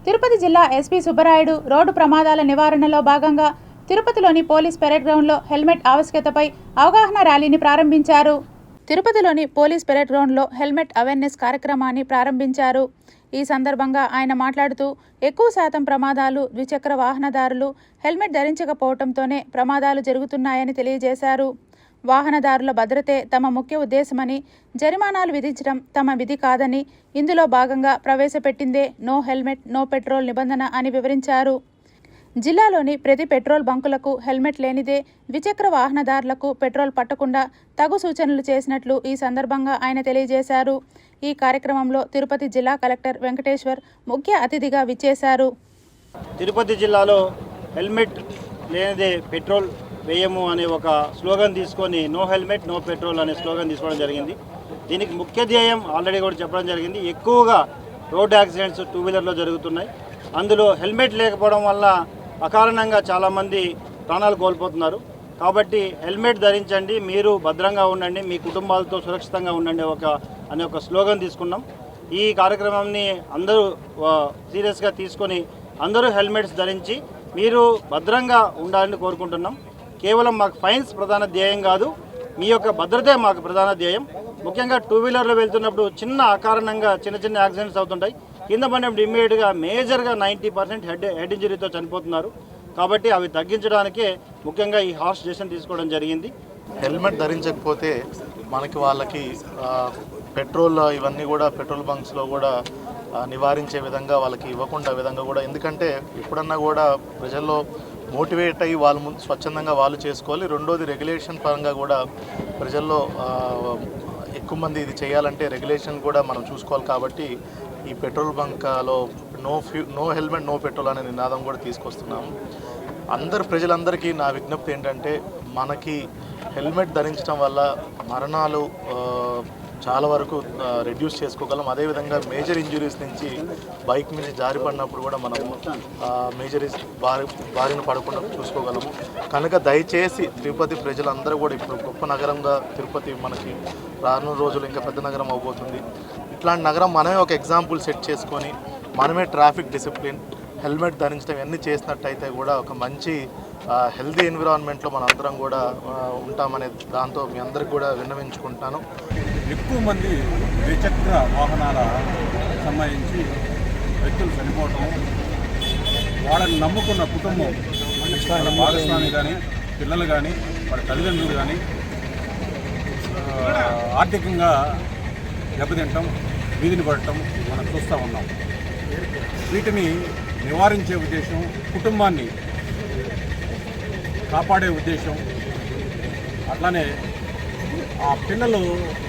తిరుపతి జిల్లా SP Subbarayudu road ప్రమాదాల నివారణలో భాగంగా తిరుపతిలోని పోలీస్ పెరేడ్ గ్రౌండ్లో హెల్మెట్ ఆవశ్యకతపై అవగాహన ర్యాలీని ప్రారంభించారు. తిరుపతిలోని పోలీస్ పెరేడ్ గ్రౌండ్లో హెల్మెట్ అవేర్నెస్ కార్యక్రమాన్ని ప్రారంభించారు. ఈ సందర్భంగా ఆయన మాట్లాడుతూ ఎక్కువ శాతం ప్రమాదాలు ద్విచక్ర వాహనదారులు హెల్మెట్ ధరించకపోవడంతోనే ప్రమాదాలు జరుగుతున్నాయని తెలియజేశారు. వాహనదారుల భద్రతే తమ ముఖ్య ఉద్దేశమని, జరిమానాలు విధించడం తమ విధి కాదని, ఇందులో భాగంగా ప్రవేశపెట్టిందే నో హెల్మెట్ నో పెట్రోల్ నిబంధన అని వివరించారు. జిల్లాలోని ప్రతి పెట్రోల్ బంకులకు హెల్మెట్ లేనిదే ద్విచక్ర వాహనదారులకు పెట్రోల్ పట్టకుండా తగు సూచనలు చేసినట్లు ఈ సందర్భంగా ఆయన తెలియజేశారు. ఈ కార్యక్రమంలో తిరుపతి జిల్లా కలెక్టర్ వెంకటేశ్వర్ ముఖ్య అతిథిగా విచ్చేశారు. తిరుపతి జిల్లాలో హెల్మెట్ లేనిదే పెట్రోల్ వేయము అనే ఒక స్లోగన్ తీసుకొని నో హెల్మెట్ నో పెట్రోల్ అనే స్లోగన్ తీసుకోవడం జరిగింది. దీనికి ముఖ్య ధ్యేయం ఆల్రెడీ కూడా చెప్పడం జరిగింది. ఎక్కువగా రోడ్ యాక్సిడెంట్స్ టూ వీలర్లో జరుగుతున్నాయి. అందులో హెల్మెట్ లేకపోవడం వల్ల అకారణంగా చాలామంది ప్రాణాలు కోల్పోతున్నారు. కాబట్టి హెల్మెట్ ధరించండి, మీరు భద్రంగా ఉండండి, మీ కుటుంబాలతో సురక్షితంగా ఉండండి అనే ఒక స్లోగన్ తీసుకున్నాం. ఈ కార్యక్రమాన్ని అందరూ సీరియస్గా తీసుకొని అందరూ హెల్మెట్స్ ధరించి మీరు భద్రంగా ఉండాలని కోరుకుంటున్నాం. కేవలం మాకు ఫైన్స్ ప్రధాన ధ్యేయం కాదు, మీ యొక్క భద్రతే మాకు ప్రధాన ధ్యేయం. ముఖ్యంగా టూ వీలర్లో వెళ్తున్నప్పుడు చిన్న అకారణంగా చిన్న యాక్సిడెంట్స్ అవుతుంటాయి. కింద పడినప్పుడు ఇమ్మీడియట్గా మేజర్గా 90% హెడ్ ఇంజరీతో చనిపోతున్నారు. కాబట్టి అవి తగ్గించడానికే ముఖ్యంగా ఈ హార్ష్ డెసిషన్ తీసుకోవడం జరిగింది. హెల్మెట్ ధరించకపోతే వాళ్ళకి పెట్రోల్ ఇవన్నీ కూడా పెట్రోల్ బంక్స్లో కూడా నివారించే విధంగా వాళ్ళకి ఇవ్వకుండా విధంగా కూడా, ఎందుకంటే ఎప్పుడన్నా కూడా ప్రజల్లో మోటివేట్ అయ్యి వాళ్ళు ముందు స్వచ్ఛందంగా వాళ్ళు చేసుకోవాలి. రెండోది రెగ్యులేషన్ పరంగా కూడా ప్రజల్లో ఎక్కువ మంది ఇది చేయాలంటే రెగ్యులేషన్ కూడా మనం చూసుకోవాలి. కాబట్టి ఈ పెట్రోల్ బంక్లో నో హెల్మెట్ నో పెట్రోల్ అనే నినాదం కూడా తీసుకొస్తున్నాము. ప్రజలందరికీ నా విజ్ఞప్తి ఏంటంటే, మనకి హెల్మెట్ ధరించడం వల్ల మరణాలు చాలా వరకు రెడ్యూస్ చేసుకోగలం. అదేవిధంగా మేజర్ ఇంజురీస్ నుంచి బైక్ మీద జారిపడినప్పుడు కూడా మనము మేజరీస్ బారిన పడకుండా చూసుకోగలము. కనుక దయచేసి తిరుపతి ప్రజలందరూ కూడా, ఇప్పుడు గొప్ప నగరంగా తిరుపతి మనకి రానున్న రోజులు ఇంకా పెద్ద నగరం అవబోతుంది. ఇట్లాంటి నగరం మనమే ఒక ఎగ్జాంపుల్ సెట్ చేసుకొని మనమే ట్రాఫిక్ డిసిప్లిన్, హెల్మెట్ ధరించడం ఇవన్నీ చేసినట్టయితే కూడా ఒక మంచి హెల్దీ ఎన్విరాన్మెంట్లో మన అందరం కూడా ఉంటామనే దాంతో మీ అందరికి కూడా విన్నవించుకుంటాను. ఎక్కువ మంది ద్విచక్ర వాహనాల సంబంధించి వ్యక్తులు చనిపోవటం, వాళ్ళని నమ్ముకున్న కుటుంబం, వాళ్ళ భాగస్వామి కానీ, పిల్లలు కానీ, వాళ్ళ తల్లిదండ్రులు కానీ ఆర్థికంగా దెబ్బతింటం, వీధిని పడటం మనం చూస్తూ ఉన్నాం. వీటిని నివారించే ఉద్దేశం, కుటుంబాన్ని కాపాడే ఉద్దేశం, అట్లానే ఆ పిల్లలు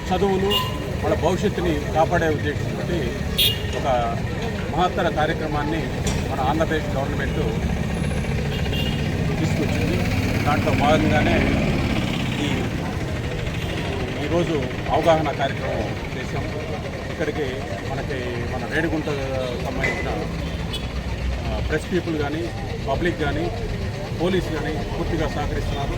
చదువులు వాళ్ళ భవిష్యత్తుని కాపాడే ఉద్దేశంతో ఒక మహత్తర కార్యక్రమాన్ని మన ఆంధ్రప్రదేశ్ గవర్నమెంట్ తీసుకొచ్చింది. దాంట్లో భాగంగానే ఈరోజు అవగాహన కార్యక్రమం చేశాం. ఇక్కడికి మన రేణిగుంట సంబంధించిన ప్రెస్ పీపుల్ కానీ, పబ్లిక్ కానీ, పోలీసు కానీ పూర్తిగా సహకరిస్తున్నారు.